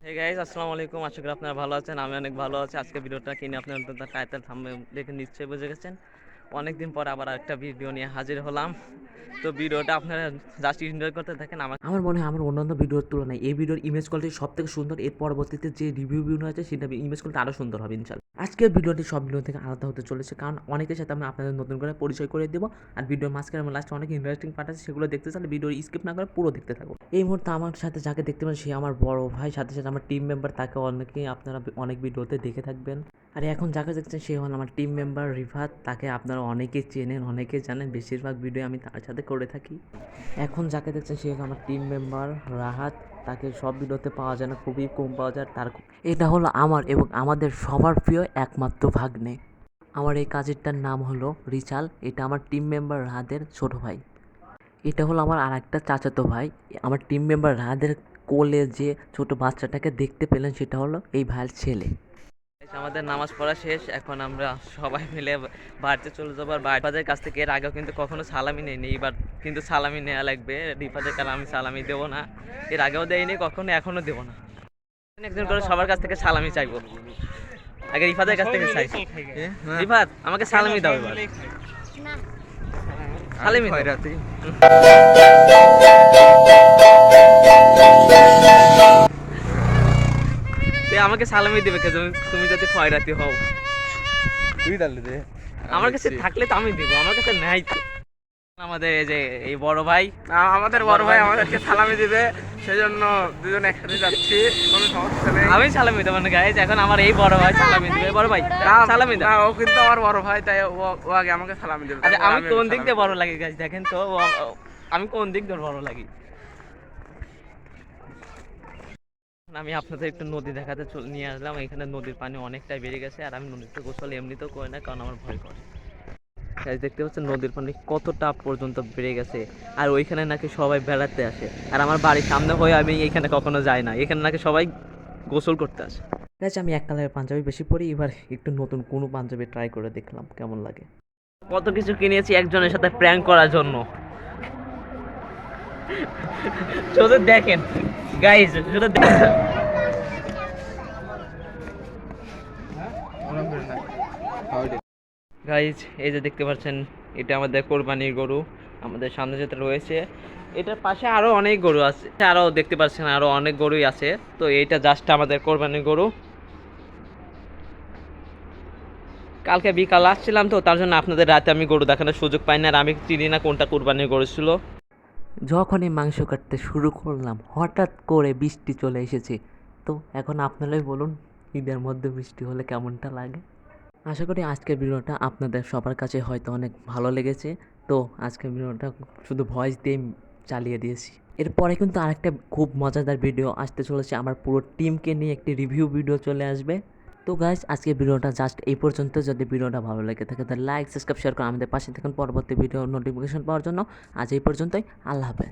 Hey guys, আসসালামু আলাইকুম। আশা করি আপনারা ভালো আছেন। আমি অনেক ভালো আছি। আজকে ভিডিওটা কিনে আপনারা টাইটেল থাম্বনেল দেখে নিশ্চয়ই বুঝে গেছেন। অনেকদিন পর আবার একটা ভিডিও নিয়ে হাজির হলাম। তো ভিডিওটা আপনারা জাস্ট এনজয় করতে থাকেন। আমার মনে হয় আমার অন্যান্য ভিডিওর তুলনায় এই ভিডিওর ইমেজ কোয়ালিটি সব থেকে সুন্দর। এর পরবর্তীতে যে রিভিউ ভিডিও আছে সেটা ইমেজ কোয়ালিটি আরও সুন্দর হবে ইনশাল্লাহ। আজকের ভিডিওটি সব ভিডিও থেকে আলাদা হতে চলেছে, কারণ অনেকের সাথে আমি আপনাদের নতুন করে পরিচয় করে দেবো। আর ভিডিওর মাঝখানে আমার লাস্টে অনেক ইন্টারেস্টিং পার্ট আছে, সেগুলো দেখতে চাইলে ভিডিও স্কিপ না করে পুরো দেখতে থাকুন। এই মুহূর্তে আমার সাথে যাকে দেখতে পান সে আমার বড় ভাই, সাথে সাথে আমার টিম মেম্বার। তাকে অনেকেই আপনারা অনেক ভিডিওতে দেখে থাকবেন। আর এখন যাকে দেখছেন সে হল আমার টিম মেম্বার রিফাত। তাকে আপনারা অনেকেই চেনেন, অনেকেই জানেন, বেশিরভাগ ভিডিও আমি তার সাথে করে থাকি। এখন যাকে দেখছেন সে হল আমার টিম মেম্বার রাহাত। তাকে সব ভিডিওতে পাওয়া যায় না, খুবই কম পাওয়া যায়। এটা হলো আমার এবং আমাদের সবার প্রিয় একমাত্র ভাগ্নে। আমার এই কাজেরটার নাম হলো রিচাল। এটা আমার টিম মেম্বার রাহাতের ছোট ভাই। এটা হলো আমার আরেকটা চাচাতো ভাই। আমার টিম মেম্বার রাহাতের কোলে যে ছোট বাচ্চাটাকে দেখতে পেলেন সেটা হলো এই ভাইয়ের ছেলে। আমাদের নামাজ পড়া শেষ। এখন আমরা সবাই মিলে বাড়িতে চলে যাবো। আর রিফাদের কাছ থেকে এর আগেও কিন্তু কখনো সালামি নেইনি, এবার কিন্তু সালামি নেওয়া লাগবে। রিফাদের কারণে আমি সালামি দেবো না, এর আগেও দেয়নি কখনো, এখনো দেবো না। একজন করে সবার কাছ থেকে সালামি চাইবো। আগে রিফাদের কাছ থেকে চাই। রিফাত আমাকে সালামি দাও এবার। সালামি আমাকে সালামি দেবে কে? তুমি যদি খয়রাতি হও তুই তাহলে দে। আমার কাছে থাকলে তো আমি দেবো, আমার কাছে নাই তো। আমাদের এই যে এই বড় ভাই, আমাদের বড় ভাই আমাদেরকে সালামি দিবে, সেজন্য দুজন একসাথে যাচ্ছি, কোনো সমস্যা নেই। আমি সালামি দেবো না গাইজ, এখন আমার এই বড় ভাই সালামি দিবে। বড় ভাই সালামি দাও। ও কিন্তু আমার বড় ভাই, তাই ও আগে আমাকে সালামি দেবে। আচ্ছা, আমি কোন দিক দিয়ে বড় লাগি গাইজ দেখেন তো, আমি কোন দিক দিয়ে বড় লাগি? আমি আপনাদের একটু নদী দেখাতে নিয়ে আসলাম। এখানে নদীর পানি অনেকটাই বেড়ে গেছে, আর আমি নদীতে গোসল এমনিতেও করি না, কারণ আমার ভয় করে। দেখতে পাচ্ছেন নদীর পানি কতটা পর্যন্ত বেড়ে গেছে। আর ওইখানে নাকি সবাই বেড়াতে আসে, আর আমার বাড়ির সামনে হয়ে আমি এখানে কখনো যাই না। এখানে নাকি সবাই গোসল করতে আসে। গাইজ আমি এক কালারের পাঞ্জাবি বেশি পরি, এবার একটু নতুন কোনো পাঞ্জাবি ট্রাই করে দেখলাম কেমন লাগে। কত কিছু কিনেছি একজনের সাথে প্র্যাঙ্ক করার জন্য। শুধু দেখেন গাইজ, শুধু দেখেন। গাইজ এই যে দেখতে পাচ্ছেন, এটা আমাদের কোরবানির গরু। আমাদের সামনে যেটা রয়েছে এটার পাশে আরো অনেক গরু আছে, আরো দেখতে পাচ্ছেন আরো অনেক গরুই আছে। তো এইটা জাস্ট আমাদের কোরবানির গরু। কালকে বিকাল আসছিলাম, তো তার জন্য আপনাদের রাতে আমি গরু দেখানোর সুযোগ পাই না, আর আমি চিনি না কোনটা কোরবানির গরু ছিল। যখনই মাংস কাটতে শুরু করলাম হঠাৎ করে বৃষ্টি চলে এসেছে। তো এখন আপনারাই বলুন ঈদের মধ্যে বৃষ্টি হলে কেমনটা লাগে। আশা করি আজকের ভিডিওটা আপনাদের সবার কাছে হয়তো অনেক ভালো লেগেছে। তো আজকের ভিডিওটা শুধু ভয়েস দিয়ে চালিয়ে দিয়েছি। এরপরে কিন্তু আরেকটা খুব মজাদার ভিডিও আসতে চলেছে, আমার পুরো টিমকে নিয়ে একটি রিভিউ ভিডিও চলে আসবে। তো গাইস আজকের ভিডিওটা জাস্ট এই পর্যন্ত। যদি ভিডিওটা ভালো লেগে থাকে তাহলে লাইক, সাবস্ক্রাইব, শেয়ার করে আমাদের পাশে থাকুন পরবর্তী ভিডিও নোটিফিকেশন পাওয়ার জন্য। আজ এই পর্যন্তই, আল্লাহ হাফেজ।